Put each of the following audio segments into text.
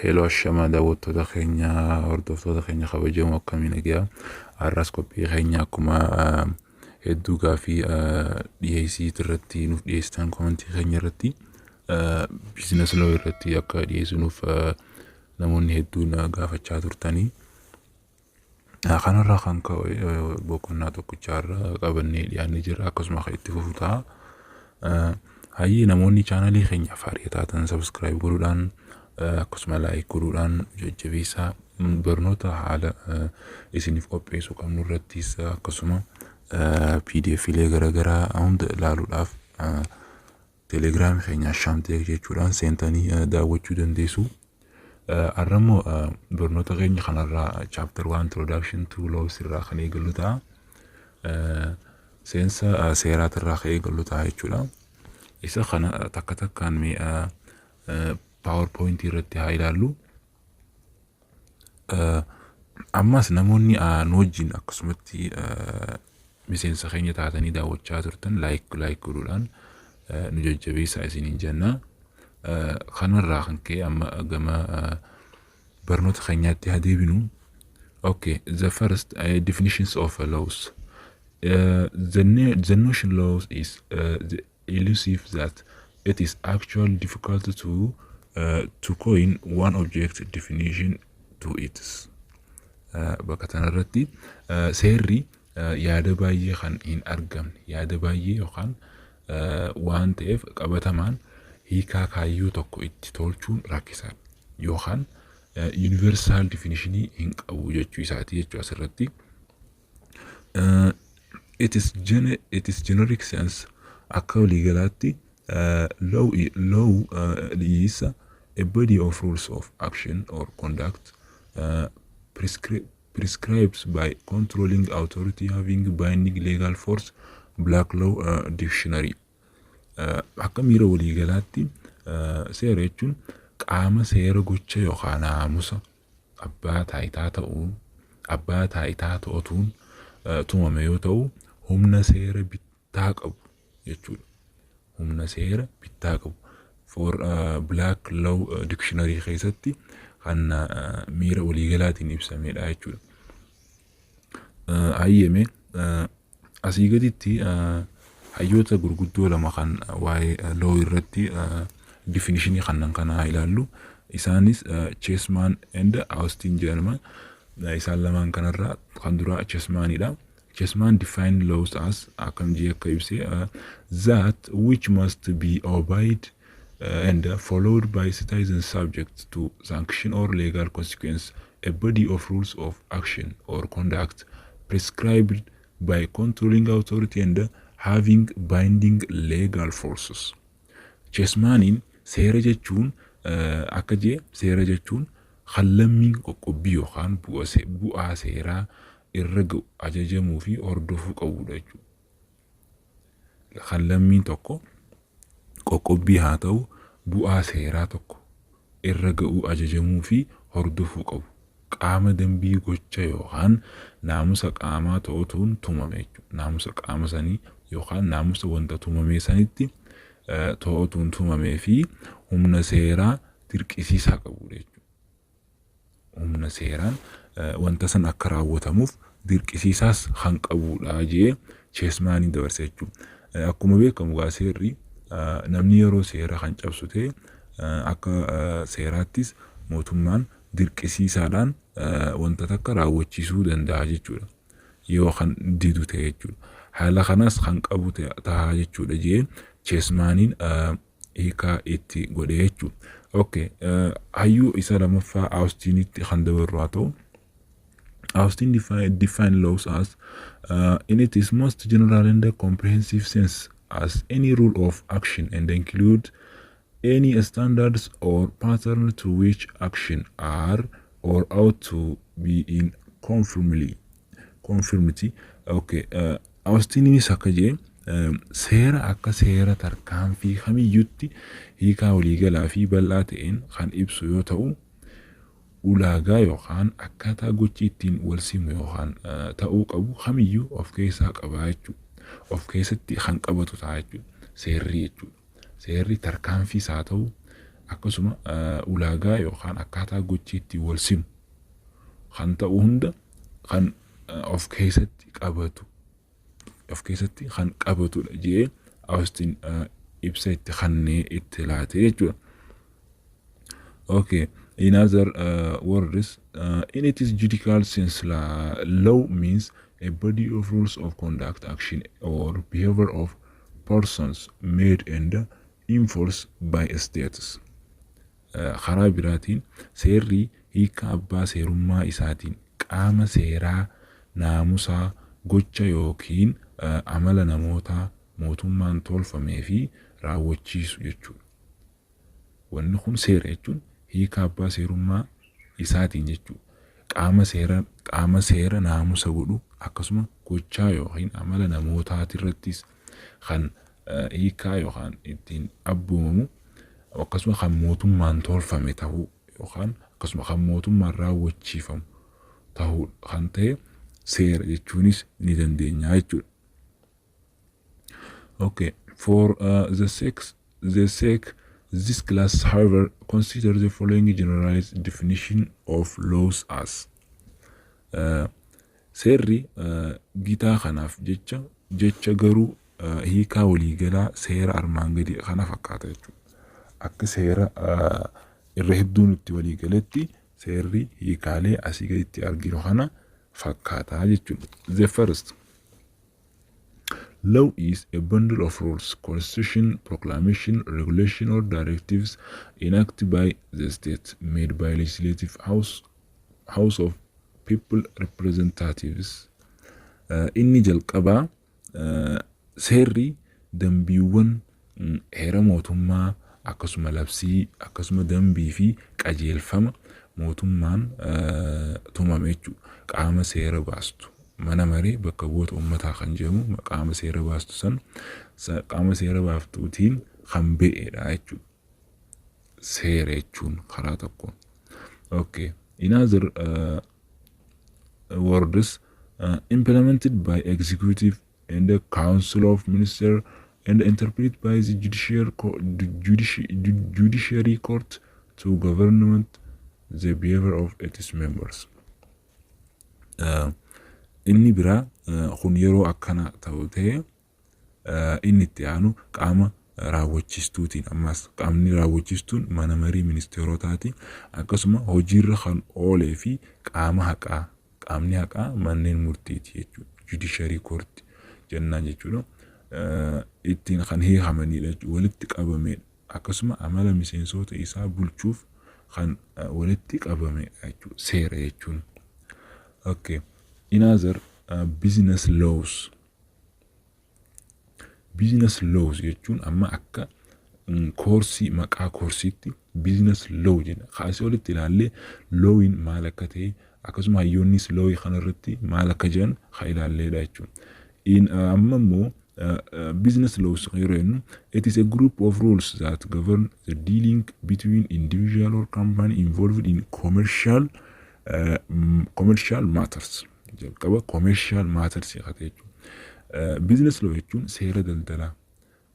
Hello ashama daawwattoota keenya hordoftoota keenya kabajamoo akkamiin egaa har'as qophii keenya akkuma hedduu gaafii dhiyeessii irratti nuuf dhiyeessitan komentii keenya irratti biizinasii loo irratti akka dhiyeessinuuf namoonni hedduun gaafachaa turtanii kanarraa kan ka'e boqonnaa tokkichaarra qabannee dhiyaannee jira akkasuma kan itti fufu ta'a. Hayyee namoonni chaanalii keenya faarii taatan subscribe godhuudhaan akkasuma like godhuudhaan jajjabeessaa barnoota haala isiniif qopheessu qabnu irrattis akkasuma PDF ilee garaagaraa hunda ilaaluudhaaf Telegram keenya Ashaamtee jechuudhaan seentanii daawwachuu dandeessu. Har'ammoo barnoota keenya kanarraa chapter 1 introduction to laws irraa kan eegallu ta'a. Seensa seeraatirraa kan eegallu ta'a jechuudha. Isa kana takka takkaan mee PowerPoint irratti haa ilaallu. Ammas namoonni nu wajjin akkasumatti miseensa keenya taatanii daawwachaa turtan like godhuudhaan nu jajjabeessaa isiniin jenna. Kanarraa kan ka'e amma gama barnoota keenyaatti haa deebinu. Okay, the first definitions of laws. The notion laws is elusive that it is actually difficult to coin one object definition to it. Bakka tanarratti seerri yaada baay'ee kan hin argamne yaada baay'ee yookaan waan ta'eef qabatamaan hiikaa kaayyoo tokko itti tolchuun rakkisaadha yookaan universal definitionii hin qabu jechuu isaati jechuu asirratti. It is generic sense akka waliigalaatti law is a body of rules of action or conduct prescribed by controlling authority having binding legal force. Black Law Dictionary. Akka miira waliigalaatti seera jechuun qaama seera gocha yookaan naamusa abbaa taayitaa ta'uun tumame yoo ta'u humna seera bittaa qabu jechuudha. Humna seera bittaa qabu. For Black Law Dictionary keessatti kan miira waliigalaatiin ibsamedha jechuudha. Hayyeme asii gaditti hayyoota gurguddoo lama kan waa'ee law irratti definitionii kana ilaallu. Isaanis Chessman and Austin jedhama. Isaan lamaan kanarraa kan dura Chessmanidha. Chessman defined laws as that which must be obeyed and followed by citizens subject to sanction or legal consequence, a body of rules of action or conduct prescribed by controlling authority and having binding legal forces. Chessmanin seera jechuun akka jee seera jechuun kallammiin qoqqobbii yookaan bu'aa seeraa irra ga'u ajajamuu fi hordofuu qabudha jechuudha. Kallammiin tokko qoqqobbii haa ta'u bu'aa seeraa tokko irra ga'u ajajamuu fi hordofuu qabu. Qaama dambii gocha yookaan naamusa qaamaa ta'uun tumame jechuudha. Naamusa qaama sanii yookaan naamusa wanta tumame sanitti ta'uun tumamee fi humna seeraa dirqisiisaa qabudha jechuudha. Humna seeraan wanta san akka raawwatamuuf dirqisiisaas kan qabudha jee Chessmanin dabarse jechuudha. Akkuma beekamu gaa seerri namni yeroo seera kan cabsu ta'e akka seeraattis mootummaan dirqisiisaadhaan wanta takka raawwachiisuu danda'a jechuudha. Yoo kan didu ta'e jechuudha. Haala kanas kan qabu ta'a jechuudha jee Chessmanin hiikaa itti godhe jechuudha. Okay, hayyuu isa lamaffaa Austinitti kan dabarru haa ta'u. Austin defined laws as in its most general and comprehensive sense as any rule of action and include any standards or pattern to which action are or ought to be in conformity. Okay, Austinis akka jee seera akka seera tarkaanfii kamiyyutti hiikaa waliigalaa fi bal'aa ta'een kan ibsu yoo ta'u ulaagaa yookaan akkaataa gochi ittiin wal simu yookaan ta'uu qabu kamiyyuu of keessaa qaba jechuudha. Of keessatti kan qabatu ta'a jechuudha. Seerri jechuudha. Seerri tarkaanfii isaa ta'u akkasuma ulaagaa yookaan akkaataa gochiitti wal simu kan ta'u hunda kan of keessatti qabatudha jee Austin ibsa itti kannee itti laate jechuudha. Okay, in other words, in its judicial sense, law means a body of rules of conduct, action, or behavior of persons made and enforced by states. Karaa biraatiin seerri hiika abbaa seerummaa isaatiin qaama seeraa naamusaa gocha yookiin amala namootaa mootummaan tolfamee fi raawwachiisu jechuudha. Wanni kun seera jechuun hiika abbaa seerummaa isaatiin jechuudha. Qaama seera naamusa godhu akkasuma gochaa yookiin amala namootaati irrattis kan hiikaa yookaan ittiin abboomamu akkasuma kan mootummaan tolfame ta'uu yookaan akkasuma kan mootummaan raawwachiifamu ta'uu kan ta'e seera jechuunis ni dandeenya jechuudha. Okay, for the sake this class, however, consider the following generalized definition of laws as seerri gitaa kanaaf jecha garuu hiikaa waliigalaa seera armaan gadi kana fakkaata jechuudha. Akka seera irra hedduun itti waliigaletti seerri hiikaalee asii gaditti arginu kana fakkaata jechuudha. The first, law is a bundle of rules, constitution, proclamation, regulation, or directives enacted by the state, made by legislative house of people representatives. Inni jalqabaa seerri dambiiwwan heera mootummaa akkasuma labsii akkasuma dambii fi qajeelfama mootummaan tumame jechuudha. Qaama seera baastu mana maree bakka bu'oota uummataa kan jedhamu qaama seera baastu san qaama seera baaftuutiin kan ba'eedha jechuudha. Seera jechuun karaa tokkoon. Okay, in other words, implemented by executive and the council of ministers and interpreted by the judiciary court to government the behavior of its members. Inni biraa kun yeroo akkana ta'u ta'e inni itti aanu qaama raawwachiistuutiin ammas qaamni raawwachiistuun mana marii ministeerotaati akkasuma hojiirra kan oolee fi qaamni haqaa manneen murtiiti jechuudha. Judiciary court jennaan jechuudha. Ittiin kan hiikamanidha walitti qabamedha. Akkasuma amala miseensota isaa bulchuuf kan walitti qabamedha jechuudha. Seera jechuun. Okay. In other business laws. Business laws jechuun amma akka koorsii maqaa koorsiitti business law jenna. Kaasii walitti ilaallee lawin maal akka ta'e akkasuma hayyoonnis lawii kanarratti maal akka jiran haa ilaalleedha jechuudha. Amma immoo business laws yeroo it is a group of rules that govern the dealing between individual or company involved in commercial matters. Jalqaba commercial matters yaa ta'e jechuudha. Business law jechuun seera daldalaa.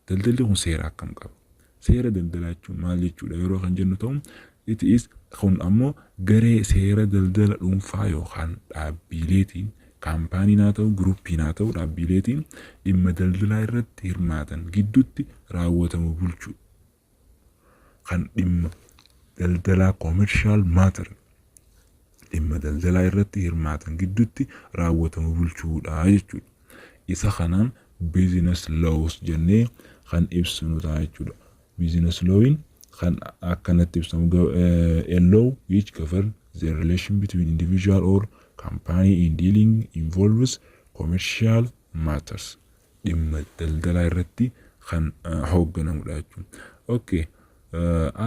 Daldalli kun seera akkam qaba? Seera daldalaa jechuun maal jechuudha yeroo kan jennu ta'u it is kun ammoo garee seera daldala dhuunfaa yookaan dhaabbileetiin kaampaaniin haa ta'u gruupiin haa ta'u dhaabbileetiin dhimma daldalaa irratti hirmaatan gidduutti raawwatamu bulchuu kan dhimma daldalaa commercial matter dhimma daldalaa irratti hirmaatan gidduutti raawwatamu bulchuudha jechuudha. Isa kanaan business laws jennee kan ibsinu ta'a jechuudha. Business lawin kan akkanatti ibsamu a law which governs the relation between individual or company in dealing involves commercial matters. Dhimma daldalaa irratti kan hoogganamudha jechuudha. Okay,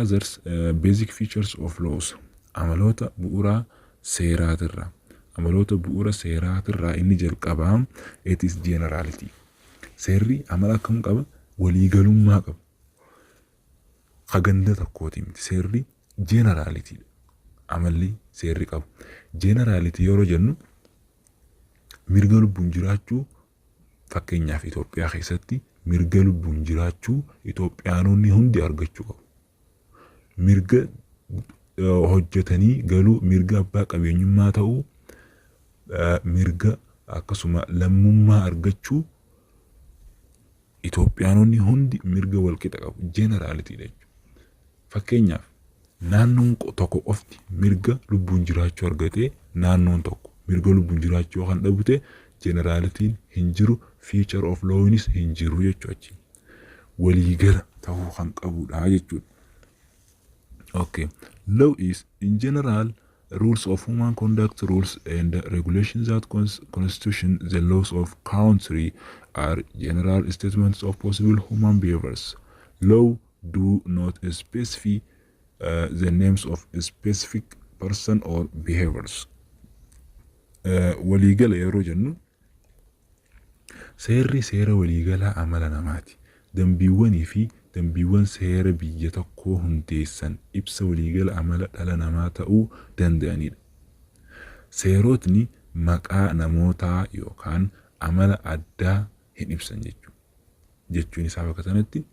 others basic features of laws. Amaloota bu'uuraa seeraatirraa. Amaloota bu'uura seeraatirraa inni jalqabaa it is generality. Seerri amala akkam qaba? Waliigalummaa qaba. Haganda tokkooti miti. Seerri generality. Amalli seerri qabu. Generality yeroo jennu mirga lubbuun jiraachuu fakkeenyaaf Itoophiyaa keessatti mirga lubbuun jiraachuu Itoophiyaanonni hundi argachuu qabu. mirga hojjetanii galuu, mirga abbaa qabeenyummaa ta'uu, mirga akkasuma lammummaa argachuu Itoophiyaanonni hundi mirga walqixa qabu. Jeneraalitiidha jechuudha. Fakkeenyaaf naannoon tokko qofti mirga lubbuun jiraachuu argatee naannoon tokko mirga lubbuun jiraachuu kan dhabute jeneraalitiin hin jiru, feature of lawnis hin jiru jechuudha. Waliigala ta'uu kan qabudha jechuudha. Okay. Law is in general rules of human conduct, rules and regulations that constitution the laws of country are general statements of possible human behaviors. Law do not specify the names of specific person or behaviors. Waliigala yeroo jennu seerri seera waliigalaa amala namaati. Dambiiwwanii fi dambiiwwan seera biyya tokkoo hundeessan ibsa waliigala amala dhala namaa ta'uu danda'anidha. Seerotni maqaa namootaa yookaan amala addaa hin ibsan jechuun isaa bakka sanatti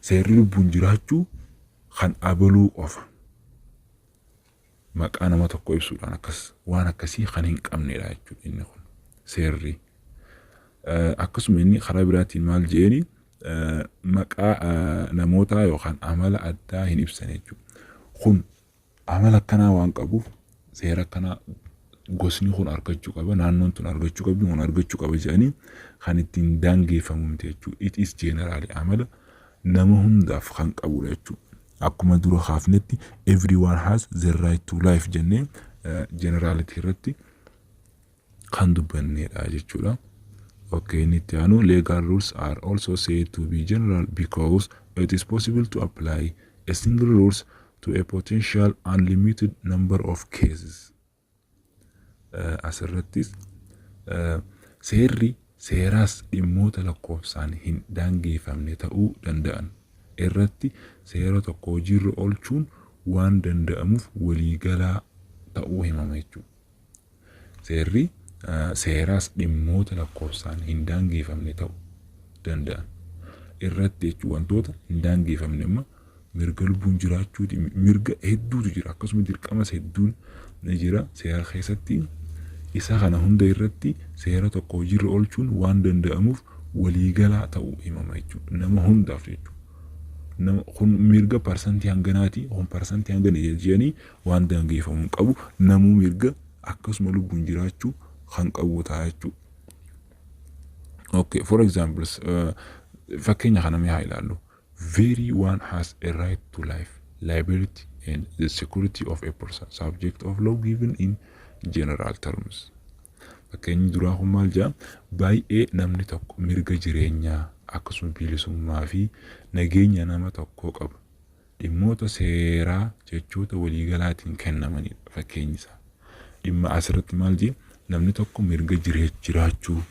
seerri lubbuun jiraachuu kan abaluu qofa maqaa nama tokko ibsuudhaan waan akkasii kan hin qabnedha jechuudha inni kun seerri. Akkasuma inni karaa biraatiin maal jeeni maqaa namootaa yookaan amala addaa hin ibsan jechuudha. Kun amala akkanaa waan qabuuf seera akkanaa gosni kun argachuu qaba, naannoon tun argachuu qabdi, kun argachuu qaba jedhanii kan ittiin daangeffamu jechuudha. It is generally amala nama hundaaf kan qabudha jechuudha. Akkuma dura kaafnetti everyone has the right to life jennee generality irratti kan dubbannedha jechuudha. Okay, Nitiano, legal rules are also said to be general because it is possible to apply a single rules to a potential unlimited number of cases. Asirrattis seerri seeraas dhimmoota lakkoofsaan hin daangeffamne ta'uu danda'an irratti seera tokko hojiirra oolchuun waan danda'amuuf waliigalaa ta'uu himama jechuudha. Seerri seeraas dhimmoota lakkoofsaan hin daangeffamne ta'uu danda'an irratti jechuun wantoota hin daangeffamne amma mirga lubbuun jiraachuuti, mirga hedduutu jira, akkasuma dirqamas hedduun ni jira seera keessatti. Isa kana hunda irratti seera tokko hojiirra oolchuun waan danda'amuuf waliigalaa ta'uu himama jechuudha. Nama hundaaf jechuudha. Kun mirga parsantii hanganaati, kun parsantii hangana jedhanii waan daangeffamu qabu, namuu mirga akkasuma lubbuun jiraachuu kan qabu ta'a jechuudha. Okay, for example, fakkeenya kana mee haa ilaallu. Everyone has a right to life, liberty and the security of a person, subject of law given in general terms. Fakkeenyi duraa kun maal jedha? Baay'ee namni tokko mirga jireenyaa akkasuma bilisummaa fi nageenya nama tokko qaba. Dhimmoota seeraa jechoota waliigalaatiin kennamanidha fakkeenyi isaa. Dhimma asirratti maal jedha? Namni tokko mirga jiraachuu,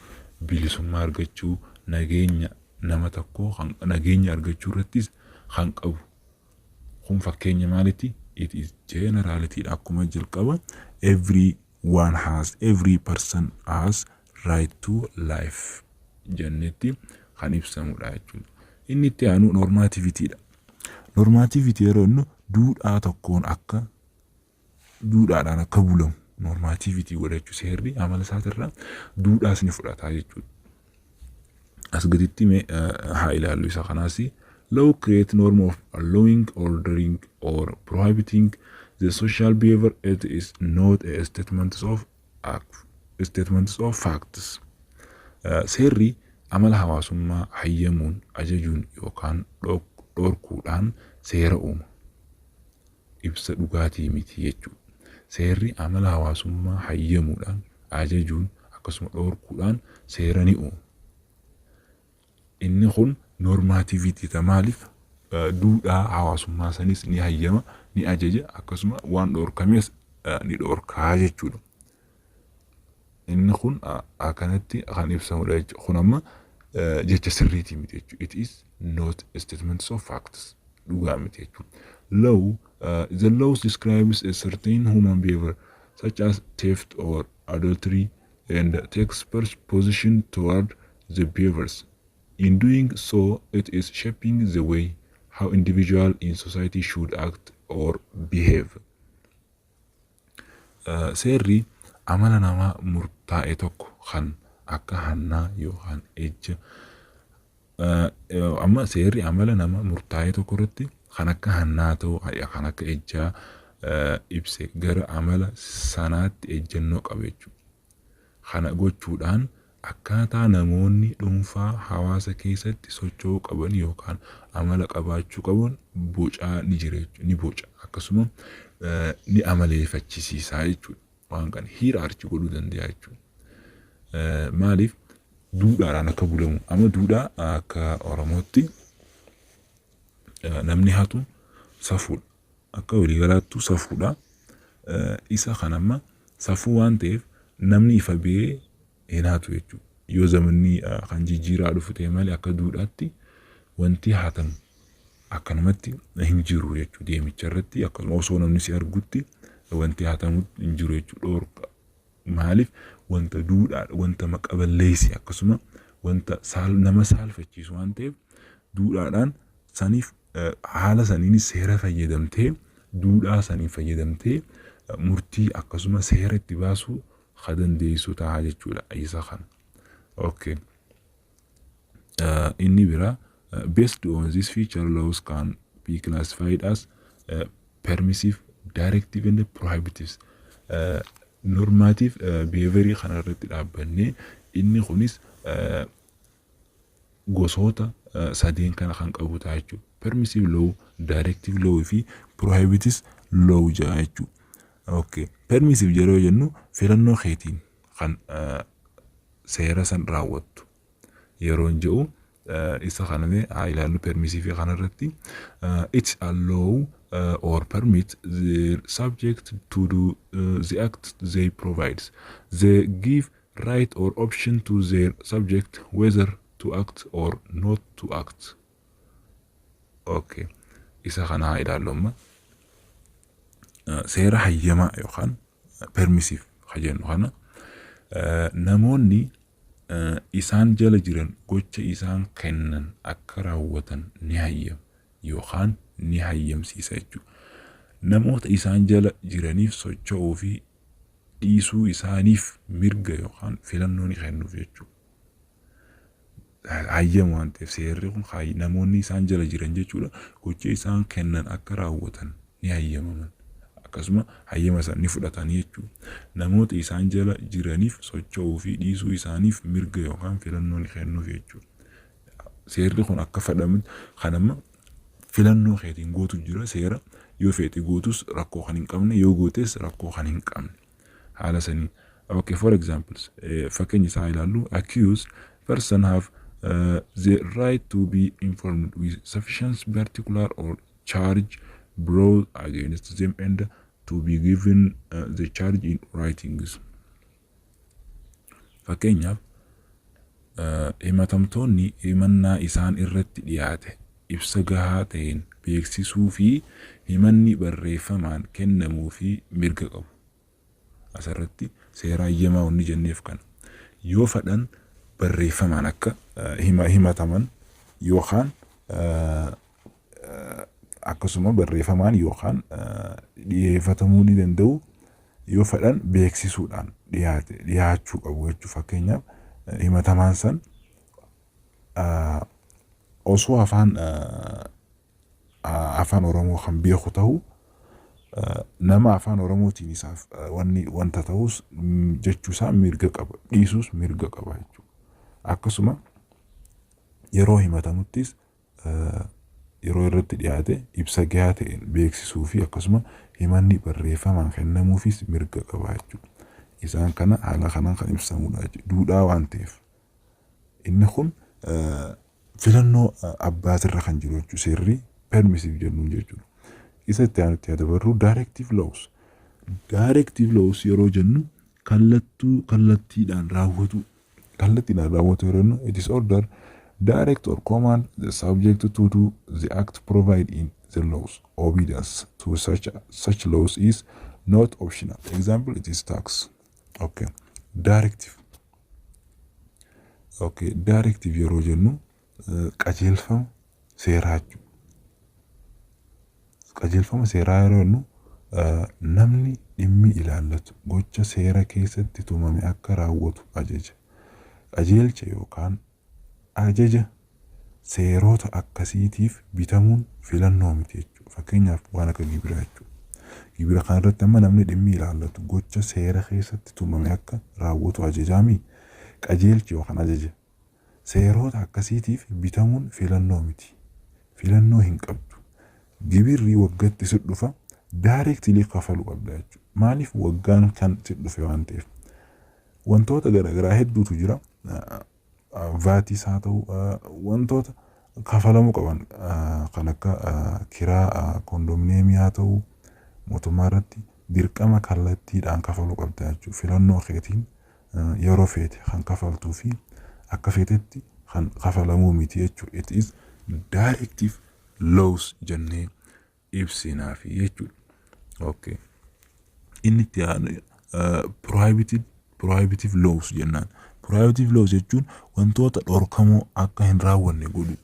bilisummaa argachuu, nageenya nama tokko nageenya argachuu irrattis kan qabu. Kun fakkeenya maalitti? It is generality akkuma jalqaba. Every person has right to life jennetti kan ibsamudha jechuudha. Inni itti aanu normativity dha. Normativity yeroo inni duudhaa tokkoon akka duudhaadhaan akka bulamu normativity godhachuu seerri amala isaatirraa duudhaas ni fudhata jechuudha. As gaditti mee haa ilaallu isa kanaas. Law create norm of allowing, ordering or prohibiting the social behavior. It is not a statement of facts. Seerri amala hawaasummaa hayyamuun, ajajuun yookaan dhorkuudhaan seera uuma. Ibsa dhugaatii miti jechuudha. Seerri amala hawaasummaa hayyamuudhaan, ajajuun akkasuma dhorkuudhaan seera ni uuma. Inni kun normativity ta maaliif duudhaa hawaasummaa sanis ni hayyama, ni ajaja, akkasuma waan dhorkames ni dhorkaa jechuudha. Inni kun akkanatti kan ibsamudha jechuudha. Kun amma jecha sirriitii miti jechuudha. It is not statements of facts. Dhugaa miti jechuudha. The law describes a certain human behavior such as theft or adultery and takes position toward the behaviors. In doing so, it is shaping the way how individual in society should act or behave. Seerri amala nama murtaa'e tokko kan akka hannaa yookaan ejja amma seerri amala nama murtaa'e tokko irratti kan akka hannaa ta'u kan akka ejjaa ibse gara amala sanaatti ejjennoo qaba jechuudha. Kana gochuudhaan akkaataa namoonni dhuunfaa hawaasa keessatti socho'uu qaban yookaan amala qabaachuu qaban bocaa ni jira jechuudha. Ni boca akkasuma ni amaleeffachisiisaa jechuudha. Waan kana hierarchii godhuu danda'a jechuudha. Maaliif duudhaadhaan akka bulamu amma duudhaa akka Oromootti namni hatu safuudha. Akka waliigalaattu safuudha. Isa kanamma safuu waan ta'eef namni ifa bee hin hatu jechuudha. Yoo zamanni kan jijjiiraa dhufu ta'e malee akka duudhaatti wanti hatamu akkanumatti hin jiru jechuudha. Deemicha irratti akkasuma osoo namni si argutti wanti hatamu hin jiru jechuudha. Maaliif wanta duudhaa wanta maqaballeessi akkasuma wanta nama saalfachiisu waan ta'eef duudhaadhaan saniif haala saniin seera fayyadamtee duudhaa saniin fayyadamtee murtii akkasuma seera itti baasuu dandeessu ta'a jechuudha. Isa kana. Okay. Inni bira based on this feature laws can be classified as permissive, directive and prohibitive. Normative behavior kana irratti dhaabbanne inni kunis gosoota sadeen kana kan qabu ta'a jechuudha. Permissive law, directive law fi prohibitive law jaa jechuudha. Okay. Permissive yeroo jennu filannoo keetiin kan seera san raawwattu yeroo jedhu isa kaname ilaallu permissive kana irratti it's allow or permit the subject to do the act they provides. They give right or option to their subject whether to act or not to act. Okay. Isa kana ilaallu amma seera hayyamaa yookaan permissive hajennu kana namoonni isaan jala jiran gocha isaan kennan akka raawwatan ni hayyam yookaan ni hayyamsiisa jechuudha. Namoota isaan jala jiraniif socho'uu fi dhiisuu isaaniif mirga yookaan filannoo ni kennuuf jechuudha. Hayyama waan ta'eef seerri kun namoonni isaan jala jiran jechuudha. Gocha isaan kennan akka raawwatan ni hayyamaman. Akkasuma hayyama san ni fudhatanii jechuudha. Namoota isaan jala jiraniif socho'uu fi dhiisuu isaaniif mirga yookaan filannoo ni kennuuf jechuudha. Seerri kun akka fedhamu kanamma filannoo keetiin gootu jira seera yoo feete gootus rakkoo kan hin qabne yoo gootes rakkoo kan hin qabne haala sanii. Okay, for examples fakkeenya isaa ilaallu accused person have the right to be informed with sufficient particular or charge brought against them and to be given the charge in writings. Fakkeenyaaf himatamtoonni himannaa isaan irratti dhiyaate ibsa gahaa ta'een beeksisuu fi himanni barreeffamaan kennamuu fi mirga qabu. Asirratti seera hayyamaa wanni jenneef kana yoo fedhan barreeffamaan akka himataman yookaan akkasuma barreeffamaan yookaan dhiyeeffatamuu ni danda'u yoo fedhan beeksisuudhaan dhiyaachuu qabu jechuudha. Fakkeenyaaf himatamaan san osoo afaan Oromoo kan beeku ta'u nama afaan Oromootiin isaaf wanta ta'us jechuusaa mirga qaba dhiisuus mirga qaba jechuudha. Akkasuma yeroo himatamuttis yeroo irratti dhiyaate ibsa gahaa ta'een beeksisuu fi akkasuma himanni barreeffamaan kennamuufis mirga qaba jechuudha. Isaan kana haala kanaan kan ibsamudha duudhaa waan ta'eef. Inni kun filannoo abbaatirra kan jiru jechuudha. Seerri permissive jennuun jechuudha. Isa itti aanutti dabarru directive laws. Directive laws yeroo jennu kallattiidhaan raawwatu yeroo jennu it is order direct or command the subject to do the act provided in the laws. Obedience to such laws is not optional. Example, it is tax. Okay. Directive. Okay. Directive yeroo jennu qajeelfama seeraa jechuudha. qajeelfama seeraa yeroo jennu namni dhimmi ilaallatu gocha seera keessatti tumame akka raawwatu ajaja. Qajeelcha yookaan ajaja seerota akkasiitiif bitamuun filannoo miti jechuudha. Fakkeenyaaf waan akka gibiraa jechuudha. Gibira kanarratti amma namni dhimmi ilaallatu gocha seera keessatti tumame akka raawwatu ajajaami. Qajeelchi yookaan ajaja seerota akkasiitiif bitamuun filannoo miti. Filannoo hin qabdu. Gibirri waggaatti si dhufa directly kafaluu qabda jechuudha. Maaliif waggaan kan si dhufe waan ta'eef. Wantoota garaagaraa hedduutu jira. Vaatis haa ta'u wantoota kafalamuu qaban kan akka kiraa kondominiyeemii haa ta'u mootummaa irratti dirqama kallattiidhaan kafaluu qabda jechuudha. Filannoo keetiin yeroo feete kan kafaltuu fi akka feetetti kan kafalamuu miti jechuudha. It is directive laws jennee ibsinaa fi jechuudha. Okay. Inni itti aanu prohibitive laws jennaan. Prohibitive laws jechuun wantoota dhorkamoo akka hin raawwanne godhu.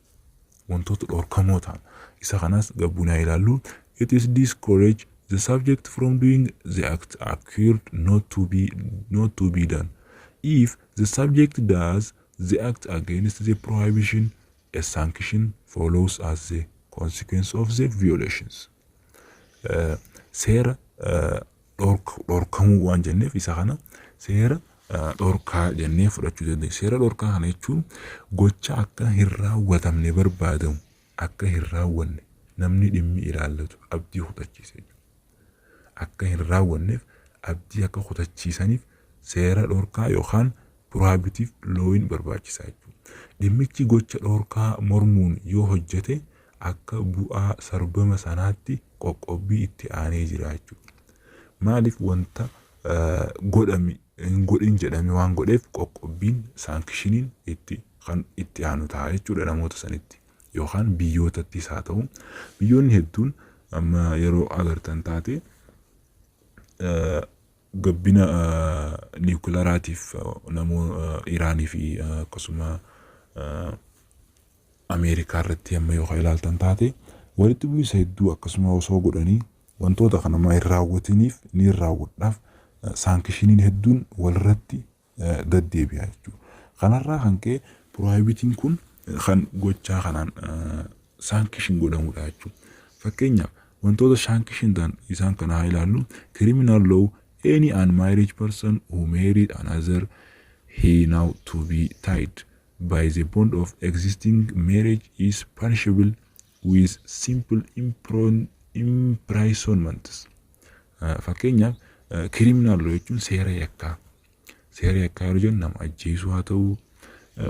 Wantoota dhorkamoo ta'an. Isa kanas gabbunaa ilaallu. It is discourage the subject from doing the act occurred not to be done. If the subject does the act against the prohibition, a sanction follows as the consequence of the violations. Seera dhorkamuu waan jenneef isa kana seera dhorkaa jennee fudhachuu dandeenya. Seera dhorkaa kana jechuun gocha akka hin raawwatamne barbaadamu akka hin raawwanne namni dhimmi ilaallatu abdii kutachiise. Akka hin raawwanneef abdii akka kutachiisaniif seera dhorkaa yookaan prohibitive lawin barbaachisaa jechuudha. Dhimmichi gocha dhorkaa mormuun yoo hojjete akka bu'aa sarbama sanaatti qoqqobbii itti aanee jira jechuudha. Maaliif wanta godhami hin godhin jedhame waan godheef qoqqobbiin saankishiniin itti aanu ta'a jechuudha namoota sanitti yookaan biyyootattis haa ta'u. Biyyoonni hedduun amma yeroo agartan taate gabbina niwukilaaraatiif namoo Iraanii fi akkasuma Ameerikaa irratti amma yoo ilaaltan taate walitti bu'iinsa hedduu akkasuma osoo godhanii wantoota kana ma hin raawwatiniif ni raawwadhaaf saankishiniin hedduun walirratti deddeebi'a jechuudha. Kanarraa kan ka'e prohibitiin kun kan gochaa kanaan saankishin godhamudha jechuudha. Fakkeenyaaf wantoota saankishin ta'an isaan kana haa ilaallu. Criminal law, any unmarried person who married another he now to be tied by the bond of existing marriage is punishable with simple imprisonment. Fakkeenyaaf criminal law jechuun seera yakkaa. Seera yakkaa yeroo jennu nama ajjeesuu haa ta'u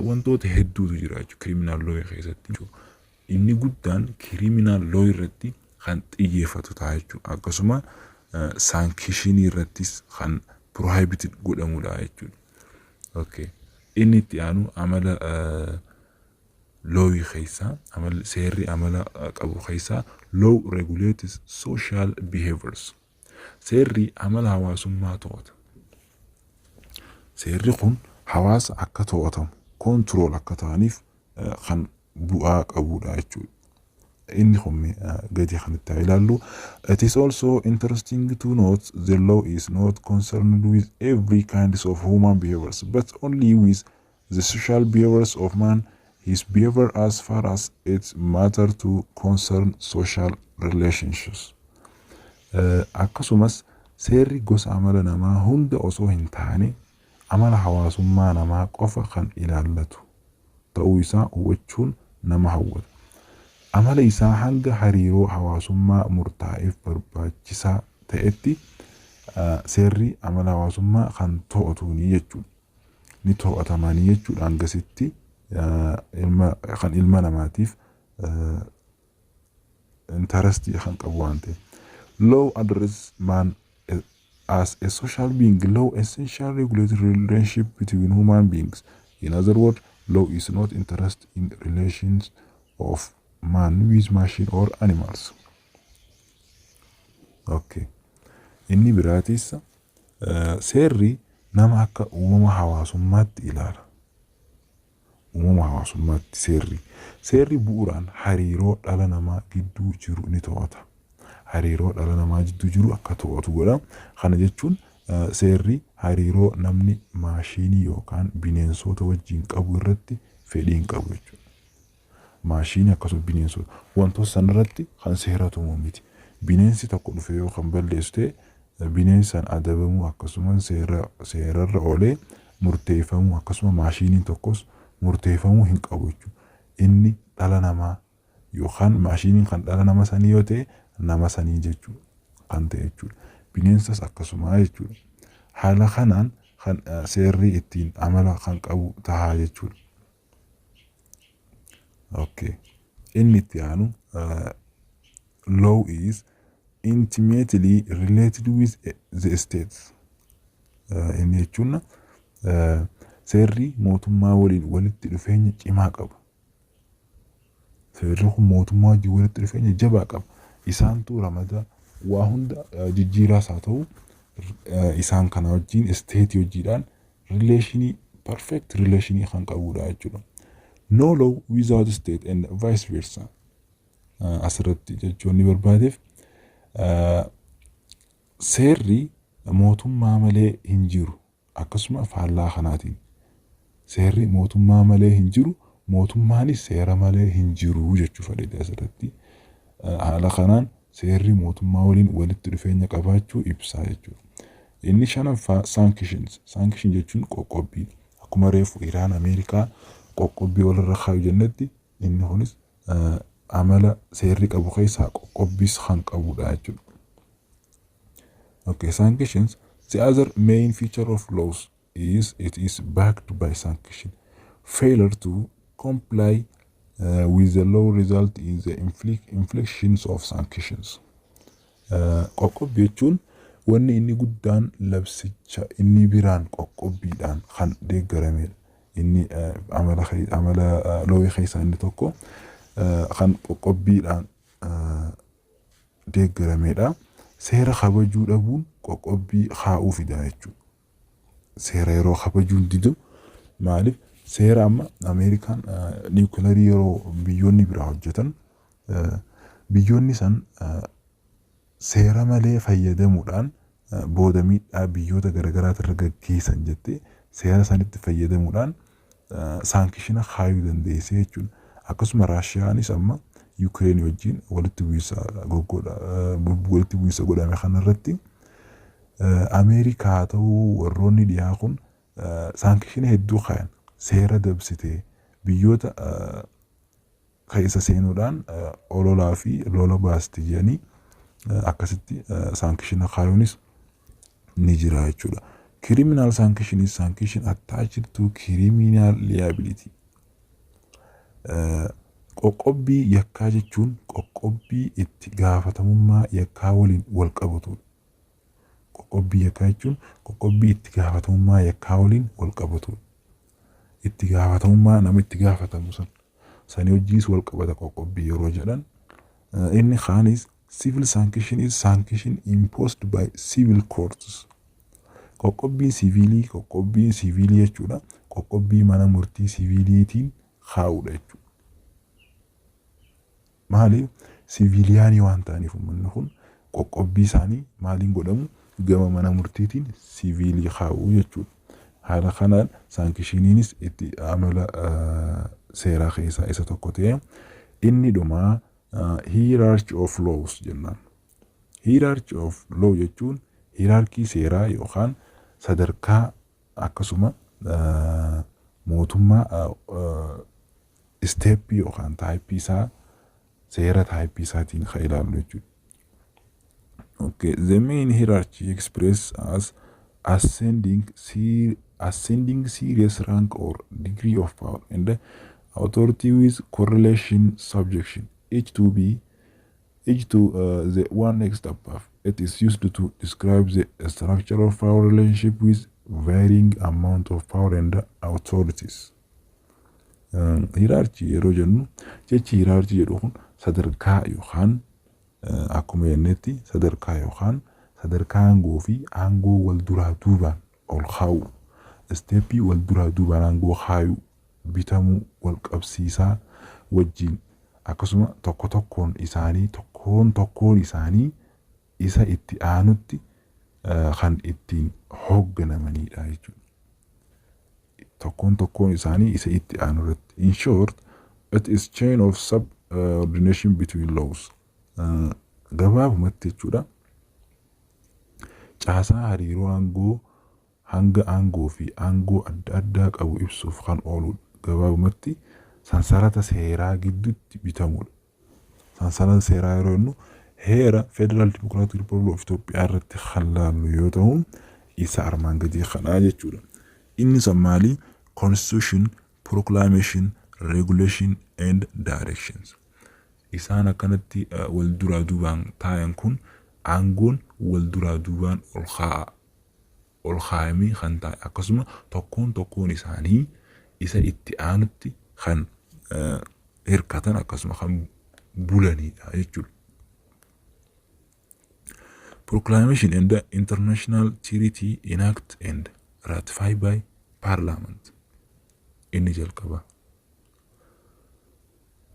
wantoota hedduutu jira jechuudha criminal law keessatti. Inni guddaan criminal law irratti kan xiyyeeffatu ta'a jechuudha. Akkasuma saankishinii irrattis kan prohibited godhamudha jechuudha. Okay. Inni itti aanu amala law keessaa seerri amala qabu keessaa law regulates social behaviors. Seerri amala hawaasummaa to'ata. Seerri kun hawaasa akka to'atamu control akka ta'aniif kan bu'aa qabudha jechuudha. Inni kun gadi kan itti ilaallu. It is also interesting to note the law is not concerned with every kinds of human behaviors but only with the social behaviors of man, his behavior as far as it matter to concern social relationships. Akkasumas seerri gosa amala namaa hunda osoo hin taane amala hawaasummaa namaa qofa kan ilaallatu ta'uu isaa hubachuun nama hawwata. Amala isaa hanga hariiroo hawaasummaa murtaa'eef barbaachisaa ta'etti seerri amala hawaasummaa kan to'atuuni jechuudha. Ni to'atamanii jechuudha hangasitti kan ilma namaatiif interest kan qabu waan ta'eef. Law addresses man as a social being. Law essentially regulates relationship between human beings. In other words, law is not interested in relations of man with machine or animals. Okay. Inni biraatis seerri nama akka uumama hawaasummaatti ilaala. Uumama hawaasummaatti seerri bu'uuraan hariiroo dhala namaa gidduu jiru ni to'ata. hariiroo dhala namaa jidduu jiru akka to'atu godha. Kana jechuun seerri hariiroo namni maashinii yookaan bineensota wajjin qabu irratti fedhii hin qabu jechuudha. Maashinii akkasuma bineensota wantoota sanarratti kan seera tumu miti. Bineensi tokko dhufee yoo kan balleessu ta'e bineensan adabamuu akkasuma seerarra oolee murteeffamuu akkasuma maashiniin tokkos murteeffamuu hin qabu jechuudha. Inni dhala namaa yookaan maashiniin kan dhala nama sanii yoo ta'e nama sanii jechuudha kan ta'e jechuudha. Bineensas akkasuma jechuudha. Haala kanaan kan seerri ittiin amala kan qabu tahaa jechuudha. Okay. Inni itti aanu law is intimately related with the state. Inni jechuun seerri mootummaa waliin walitti dhufeenya cimaa qaba. Seerri kun mootummaa wajjin walitti dhufeenya jabaa qaba. Isaantu ramada waa hunda jijjiiraas haa ta'u isaan kana wajjin state wajjiidhaan relationii perfect relationii kan qabudha jechuudha. No law without state and vice versa. Asirratti jechuun ni barbaadeef seerri mootummaa malee hin jiru akkasuma faallaa kanaatiin seerri mootummaa malee hin jiru mootummaanis seera malee hin jiru jechuu fedhe asirratti. Haala kanaan seerri mootummaa waliin walitti dhufeenya qabaachuu ibsaa jechuudha. Inni shanaffaa sanctions. Sanction jechuun qoqqobbii. Akkuma reefu Iraan Ameerikaa qoqqobbii walirra kaayu jennetti inni kunis amala seerri qabu keessaa qoqqobbiis kan qabudha jechuudha. Okay, sanctions. The other main feature of laws is it is backed by sanction. Failure to comply with the law result in the inflictions of sanctions. Qoqqobbii jechuun wanni inni guddaan labsicha inni biraan qoqqobbiidhaan kan deeggaramedha. Inni amala looyii keessaa inni tokko kan qoqqobbiidhaan deeggaramedha. Seera kabajuu dhabuun qoqqobbii kaa'uu fida jechuudha. Seera yeroo kabajuun didu maaliif seera amma Ameerikaan niwukilarii yeroo biyyoonni biraa hojjetan biyyoonni san seera malee fayyadamuudhaan booda miidhaa biyyoota garaagaraatti irra gaggeessan jettee seera sanitti fayyadamuudhaan saankishina kaayuu dandeessee jechuudha. Akkasuma Raashiyaanis amma Yuukireen wajjin walitti bu'iinsa godhame kanarratti Ameerikaa ta'uu warroonni dhiyaa kun saankishina hedduu kaayan seera dabsitee biyyoota keessa seenuudhaan ololaa fi lola baasti jedhanii akkasitti saankishina kaayuunis ni jira jechuudha. Criminal sanction is sanction attached to criminal liability. Qoqqobbii yakkaa jechuun qoqqobbii itti gaafatamummaa yakkaa waliin wal qabatudha. Qoqqobbii yakkaa jechuun qoqqobbii itti gaafatamummaa yakkaa waliin wal qabatudha. Itti gaafatamummaa nama itti gaafatamu sanii hojiis wal qabata qoqqobbii yeroo jedhan. Inni kaanis civil sanction is sanction imposed by civil courts. Qoqqobbiin siviilii jechuudha. Qoqqobbii mana murtii siviiliitiin kaa'udha jechuudha. Maaliif siviiliyaanii waan ta'aniif uummanni kun qoqqobbii isaanii maaliin godhamu gama mana murtiitiin siviilii kaa'uu jechuudha. Haala kanaan saankishiniinis itti amala seeraa keessaa isa tokko ta'e. Inni dhumaa hierarchy of laws jennaan. Hierarchy of law jechuun hierarkii seeraa yookaan sadarkaa akkasuma mootummaa isteeppii yookaan taayippii isaa seera taayippii isaatiin kan ilaalu jechuudha. Okay, the main hierarchy expressed as ascending serious rank or degree of power and authority with correlation subjection, each to the one next above. It is used to describe the structure of power relationship with varying amount of power and authorities. Hierarchy yeroo jennu jechi hierarchy jedhu kun sadarkaa yookaan akkuma jennetti sadarkaa yookaan sadarkaa aangoo fi aangoo wal duraa duubaan ol kaa'u. Steppii wal duraa duubaan aangoo kaa'u bitamuu wal qabsiisaa wajjin akkasuma tokkoon isaanii isa itti aanutti kan ittiin hoogganamanidha jechuudha. Tokkoon isaanii isa itti aanu irratti. In short, it is chain of subordination between laws. Gabaabumatti jechuudha. Caasaa hariiroo aangoo hanga aangoo fi aangoo adda addaa qabu ibsuuf kan ooludha. Gabaabumatti sansarata seeraa gidduutti bitamudha. Sansarata seeraa yeroo jennu heera Federal Democratic Republic of Ethiopia irratti kan laallu yoo ta'u isa armaan gadii kanaa jechuudha. Inni maali? Constitution, proclamation, regulation and directions. Isaan akkanatti wal duraa duubaan taa'an kun aangoon wal duraa duubaan ol kaa'amee kan taa'e akkasuma tokkoon isaanii isa itti aanutti kan hirkatan akkasuma kan bulanidha jechuudha. Proclamation and the international treaty enacted and ratified by Parliament. Inni jalqaba.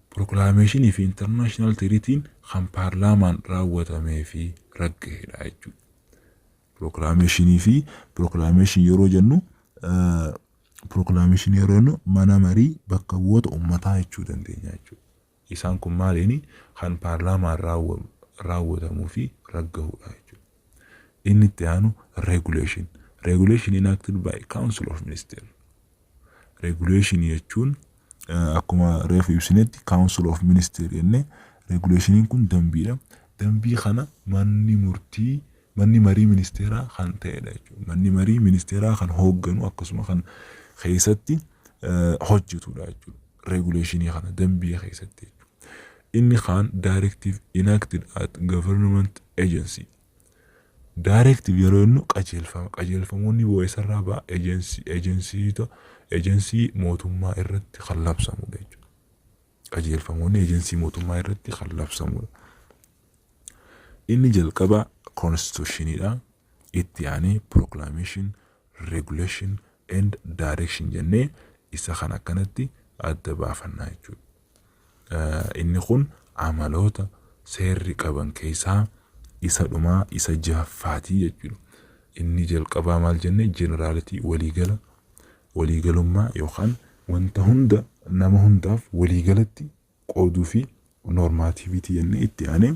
Proclamation fi international treaty kan Parliament raawwatamee fi ragga'edha jechuudha. Proclamation yeroo jennu mana marii bakka bu'oota uummataa jechuu dandeenya jechuudha. Isaan kun maaliini kan Parliament raawwatamuu fi ragga'udha jechuudha. Inni itti aanu regulation. Regulation enacted by Council of Ministers. Regulation jechuun akkuma reefu ibsinetti Council of Ministers jenne regulationiin kun dambiidha. Dambii kana manni marii ministeeraa kan ta'edha jechuudha. Manni marii ministeeraa kan hoogganu akkasuma kan keessatti hojjetudha jechuudha. Regulationii kana dambii keessatti jechuudha. Inni kan directive enacted at government agency. Directive yeroo jennu qajeelfamoonni bu'eessarraa ba'a agency mootummaa irratti kan labsamudha jechuudha. Qajeelfamoonni agency mootummaa irratti kan labsamudha. Inni jalqaba constitutionidha. Itti aanee proclamation, regulation and direction jennee isa kan akkanatti adda baafannaa jechuudha. Inni kun amaloota seerri qaban keessaa isa dhumaa isa jaffaatii jechuudha. Inni jalqabaa maal jenne generality waliigalummaa yookaan wanta hunda nama hundaaf waliigalatti qooduu fi normativity jennee itti aanee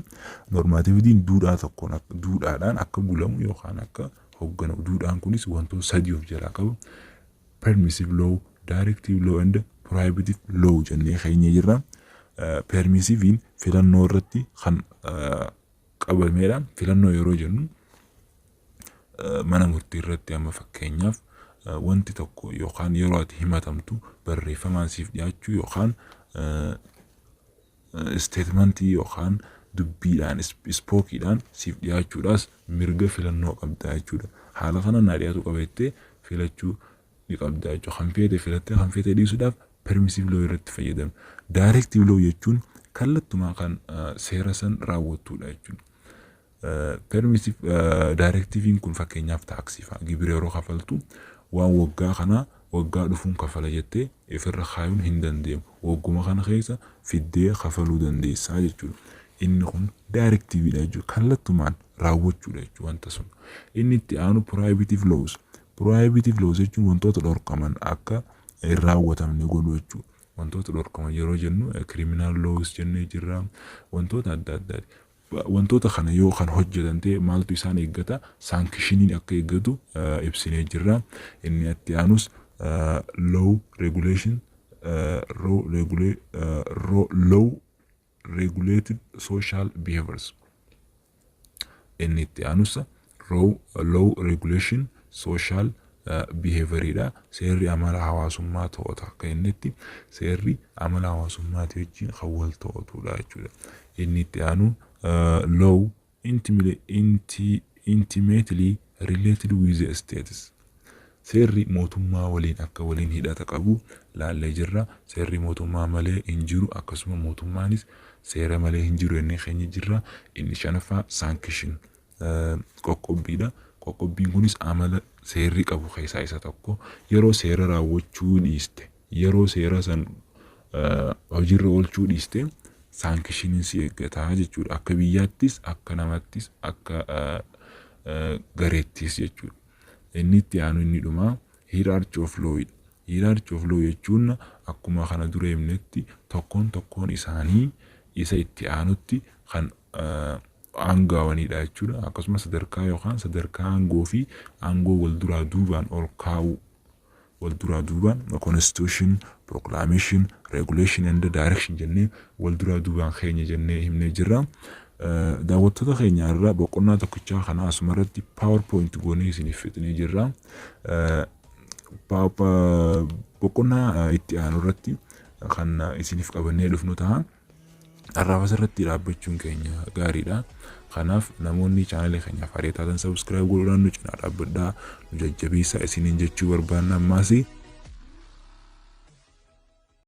normativitiin duudhaadhaan akka bulamu yookaan akka hoogganamu. Duudhaan kunis wantoota sadii of jalaa qaba. Permissive law, directive law and prohibitive law jennee keenya jirra. Permissivein filannoo irratti kan qabameedha. Filannoo yeroo jennu mana murtii irratti amma fakkeenyaaf wanti tokko yookaan yeroo ati himatamtu barreeffamaan siif dhiyaachuu yookaan statementii yookaan dubbiidhaan spookiidhaan siif dhiyaachuudhaas mirga filannoo qabda jechuudha. Haala kana naa dhiyaatu qabeettee filachuu ni qabda jechuudha. Kan feete filattee kan feete dhiisuudhaaf permissive law irratti fayyadamu. Directive law jechuun kallattumaa kan seera san raawwattudha jechuudha. Permissive directivein kun fakkeenyaaf taaksii fa'a gibira yeroo kafaltu waan waggaa kana waggaa dhufuun kafala jettee ifirra kaayuun hin dandeemu. Wagguma kana keessa fiddee kafaluu dandeessaa jechuudha. Inni kun directive jechuudha. Kallattumaan raawwachuudha jechuudha wanta sun. Inni itti aanu prohibitive laws. Prohibitive laws jechuun wantoota dhorkaman akka hin raawwatamne godhu jechuudha. Wantoota dhorkaman yeroo jennu criminal laws jennee jirra. Wantoota adda addaati. Wantoota kana yoo kan hojjetan ta'e maaltu isaan eeggata? Sankishiniin akka eeggatu ibsinee jirra. Inni itti aanus law regulation law regulated social behaviors. Inni itti aanus law regulation social behavioridha. Seerri amala hawaasummaa to'ata. Akka innitti seerri amala hawaasummaati wajjin kan wal to'atudha jechuudha. Inni itti aanu law intimately related with the status. Seerri mootummaa waliin akka waliin hidhata qabu laallee jirra. Seerri mootummaa malee hin jiru akkasuma mootummaanis seera malee hin jiru inni keenya jirra. Inni shanaffaa sanction qoqqobbiidha. Qoqqobbiin kunis amala seerri qabu keessaa isa tokko. Yeroo seera raawwachuu dhiiste yeroo seera san hojiirra oolchuu dhiiste saankishiniin si eeggataa jechuudha. Akka biyyaattis, akka namattis, akka gareettis jechuudha. Inni itti aanu inni dhumaa hierarchy of law. Hierarchy of law jechuun akkuma kana dura himnetti tokkoon isaanii isa itti aanutti kan aangawanidha jechuudha. Akkasumas sadarkaa yookaan sadarkaa aangoo fi aangoo wal duraa duubaan ol kaa'u. Wal duraa duubaan constitution, proclamation, regulation and direction jennee wal duraa duubaan keenya jennee himnee jirra. Daawwattoota keenya irraa boqonnaa tokkichaa kana asumarratti PowerPoint goonee isiniif fixnee jirra. Boqonnaa itti aanu irratti kan isiniif qabannee dhufnu ta'a. Arrafa irratti dhaabbachuun keenya gaariidha. Kanaaf namoonni channel keenya faayidaa taatan subscribe godhuudhaan nu cinaa dhaabbadhaa, nu jajjabeessaa isiniin jechuu barbaanna. Ammaas